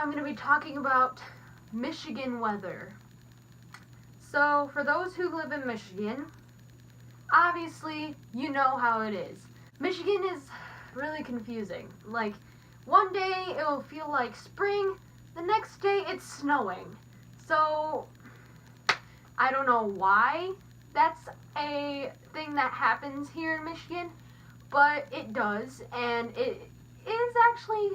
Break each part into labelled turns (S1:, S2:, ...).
S1: I'm going to be talking about Michigan weather. So, for those who live in Michigan, obviously, you know how it is. Michigan is really confusing. Like, one day it will feel like spring, the next day it's snowing. So, I don't know why that's a thing that happens here in Michigan, but it does, and it is actually,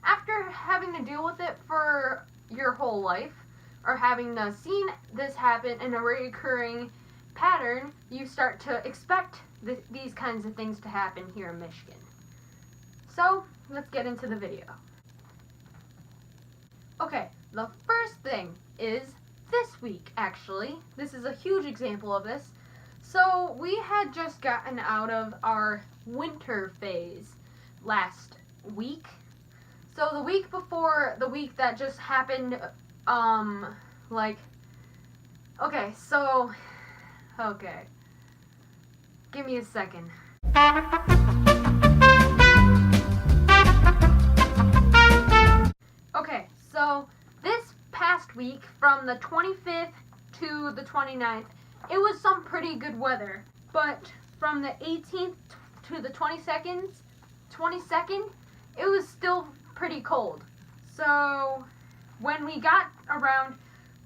S1: after having to deal with it for your whole life, or having to seen this happen in a recurring pattern, you start to expect these kinds of things to happen here in Michigan. So, let's get into the video. Okay, the first thing is this week, actually. This is a huge example of this. So, we had just gotten out of our winter phase last week. So, the week before the week that just happened, okay. Give me a second. Okay, so this past week, from the 25th to the 29th, it was some pretty good weather. But from the 18th to the 22nd, it was still pretty cold. So when we got around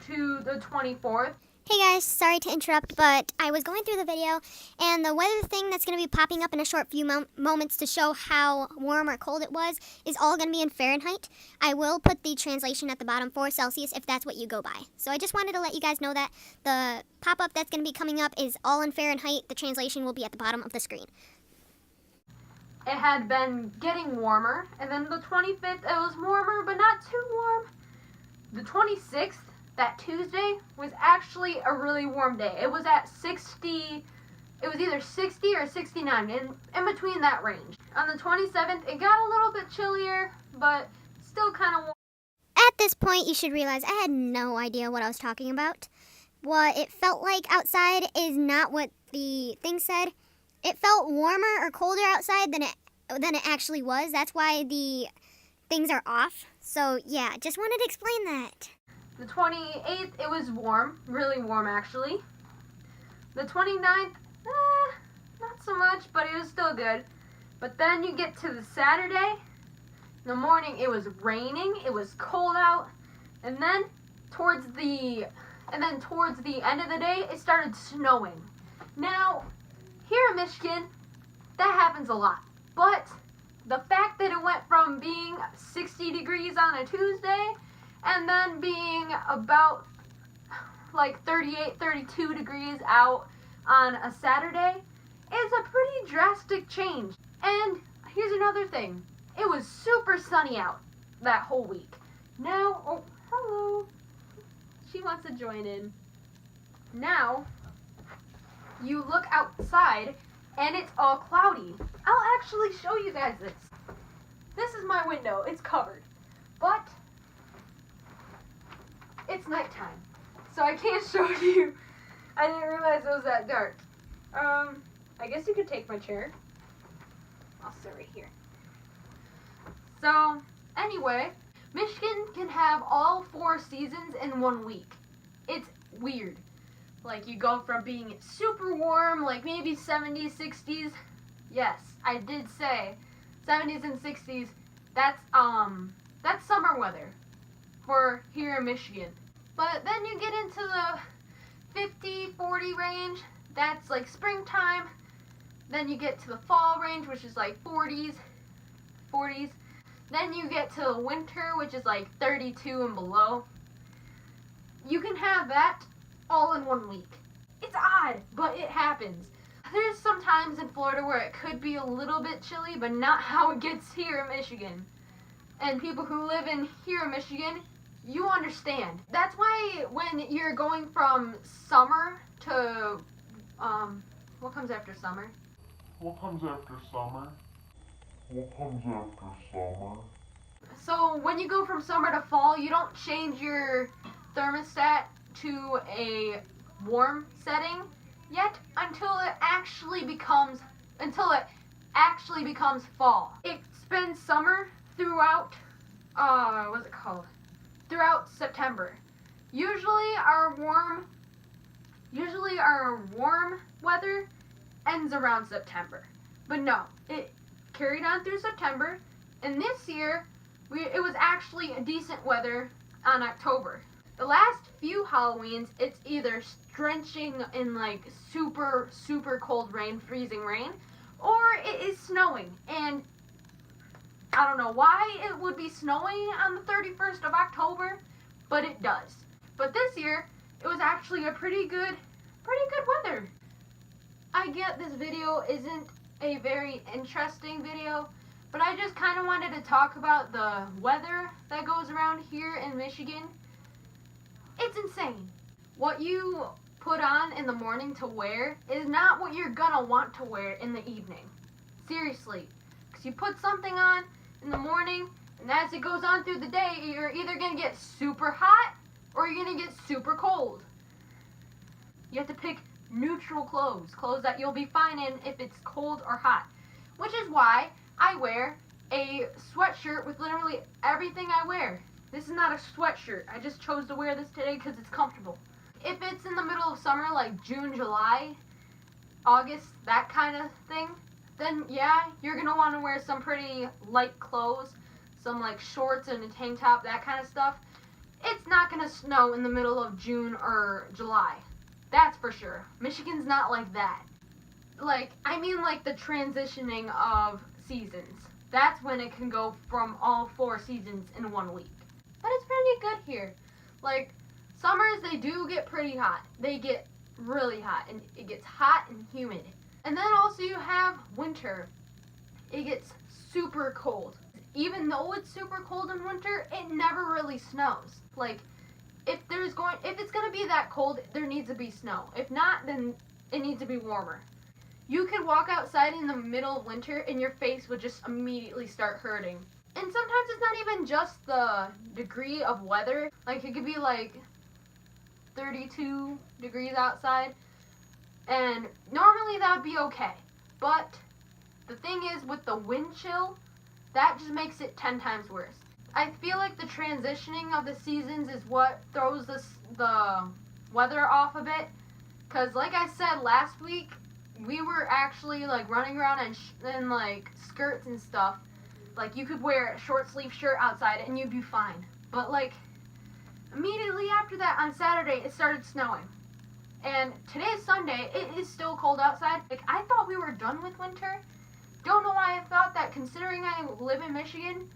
S1: to the 24th,
S2: hey guys, sorry to interrupt, but I was going through the video, and the weather thing that's going to be popping up in a short few moments to show how warm or cold it was is all going to be in Fahrenheit. I will put the translation at the bottom for Celsius if that's what you go by. So I just wanted to let you guys know that the pop-up that's going to be coming up is all in Fahrenheit. The translation will be at the bottom of the screen.
S1: it had been getting warmer, and then the 25th, it was warmer, but not too warm. The 26th, that Tuesday, was actually a really warm day. It was at 60, it was either 60 or 69, in between that range. On the 27th, it got a little bit chillier, but still kind of warm.
S2: At this point, you should realize I had no idea what I was talking about. What it felt like outside is not what the thing said. It felt warmer or colder outside than it actually was. That's why the things are off. So yeah, just wanted to explain that.
S1: The 28th, it was warm, really warm actually. The 29th, not so much, but it was still good. But then you get to the Saturday, in the morning it was raining, it was cold out, and then towards the end of the day, it started snowing. Now, here in Michigan, that happens a lot. But the fact that it went from being 60 degrees on a Tuesday and then being about like 38, 32 degrees out on a Saturday is a pretty drastic change. And here's another thing. It was super sunny out that whole week. Now, oh, hello. She wants to join in. Now, you look outside and it's all cloudy. I'll actually show you guys this. This is my window. It's covered. But it's nighttime, so I can't show you. I didn't realize it was that dark. I guess you could take my chair. I'll sit right here. So, anyway, Michigan can have all 4 seasons in 1 week. It's weird. Like, you go from being super warm, like maybe 70s, 60s. Yes, I did say 70s and 60s. That's summer weather for here in Michigan. But then you get into the 50, 40 range. That's like springtime. Then you get to the fall range, which is like 40s. Then you get to the winter, which is like 32 and below. You can have that all in 1 week. It's odd, but it happens. There's some times in Florida where it could be a little bit chilly, but not how it gets here in Michigan. And people who live in here in Michigan, you understand. That's why when you're going from summer to, what comes after summer?
S3: What comes after summer?
S1: So when you go from summer to fall, you don't change your thermostat to a warm setting yet until it actually becomes fall. It spends summer throughout what's it called? Throughout September. Usually our warm weather ends around September. But no, it carried on through September, and this year it was actually a decent weather on October. The last few Halloweens, it's either drenching in like super, super cold rain, freezing rain, or it is snowing. And I don't know why it would be snowing on the 31st of October, but it does. But this year, it was actually a pretty good weather. I get this video isn't a very interesting video, but I just kind of wanted to talk about the weather that goes around here in Michigan. It's insane. What you put on in the morning to wear is not what you're gonna want to wear in the evening. Seriously. Because you put something on in the morning, and as it goes on through the day, you're either gonna get super hot or you're gonna get super cold. You have to pick neutral clothes that you'll be fine in if it's cold or hot. Which is why I wear a sweatshirt with literally everything I wear. This is not a sweatshirt. I just chose to wear this today because it's comfortable. If it's in the middle of summer, like June, July, August, that kind of thing, then yeah, you're going to want to wear some pretty light clothes, some like shorts and a tank top, that kind of stuff. It's not going to snow in the middle of June or July. That's for sure. Michigan's not like that. I mean the transitioning of seasons. That's when it can go from all 4 seasons in 1 week. But it's pretty good here. Like, summers, they do get pretty hot. They get really hot, and it gets hot and humid. And then also you have winter. It gets super cold. Even though it's super cold in winter, it never really snows. Like, if it's gonna be that cold, there needs to be snow. If not, then it needs to be warmer. You could walk outside in the middle of winter and your face would just immediately start hurting. And sometimes it's not even just the degree of weather. Like, it could be like 32 degrees outside, and normally that would be okay. But the thing is, with the wind chill, that just makes it 10 times worse. I feel like the transitioning of the seasons is what throws the weather off a bit. Because like I said last week, we were actually like running around in like skirts and stuff. Like, you could wear a short sleeve shirt outside and you'd be fine. But like, immediately after that on Saturday, it started snowing. And today's Sunday, it is still cold outside. Like, I thought we were done with winter. Don't know why I thought that, considering I live in Michigan.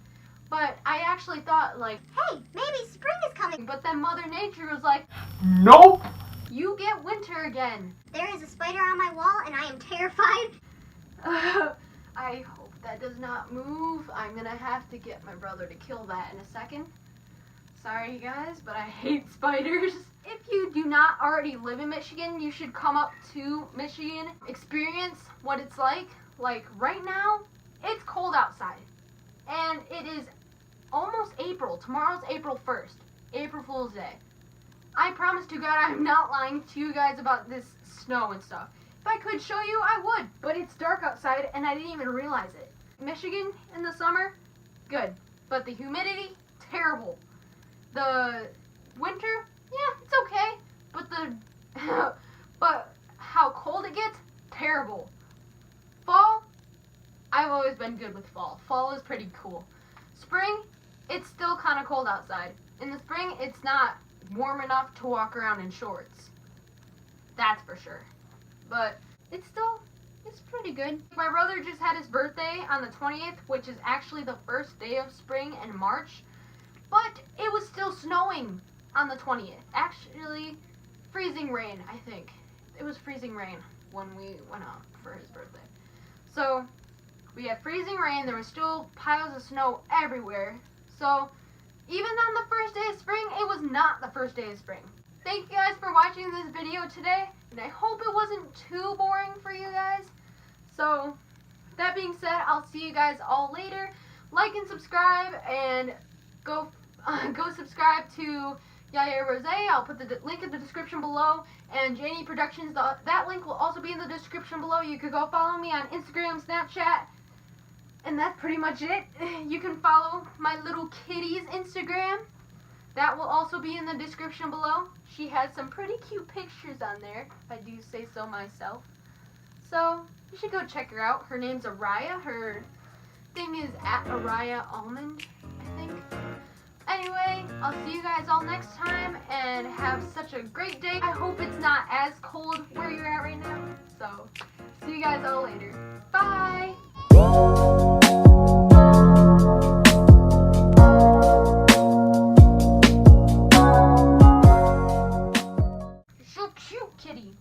S1: But I actually thought, like,
S2: Hey, maybe spring is coming.
S1: but then Mother Nature was like,
S3: Nope!
S1: you get winter again.
S2: There is a spider on my wall, and I am terrified.
S1: I hope that does not move. I'm gonna have to get my brother to kill that in a second. Sorry, guys, but I hate spiders. If you do not already live in Michigan, you should come up to Michigan, experience what it's like. Like, right now, it's cold outside. And it is almost April. Tomorrow's April 1st. April Fool's Day. I promise to God I'm not lying to you guys about this snow and stuff. If I could show you, I would. But it's dark outside and I didn't even realize it. Michigan in the summer, good. But the humidity, terrible. The winter, yeah, it's okay. But but how cold it gets, terrible. Fall, I've always been good with fall. Fall is pretty cool. Spring, it's still kind of cold outside. In the spring, it's not warm enough to walk around in shorts. That's for sure. But it's pretty good. My brother just had his birthday on the 20th, which is actually the first day of spring in March. But it was still snowing on the 20th. Actually, freezing rain, I think. It was freezing rain when we went out for his birthday. So, we had freezing rain. There were still piles of snow everywhere. So, even on the first day of spring, it was not the first day of spring. Thank you guys for watching this video today, and I hope it wasn't too boring for you guys. So, that being said, I'll see you guys all later. Like and subscribe, and go subscribe to Yaya, Rozay. I'll put the link in the description below, and J&E Productions, that link will also be in the description below. You could go follow me on Instagram, Snapchat, And that's pretty much it. You can follow my little kitty's Instagram. That will also be in the description below. She has some pretty cute pictures on there, if I do say so myself. So, you should go check her out. Her name's Araya. Her thing is at Araya Almond, I think. Anyway, I'll see you guys all next time, and have such a great day. I hope it's not as cold where you're at right now. So, see you guys all later. Bye! You're so cute, kitty.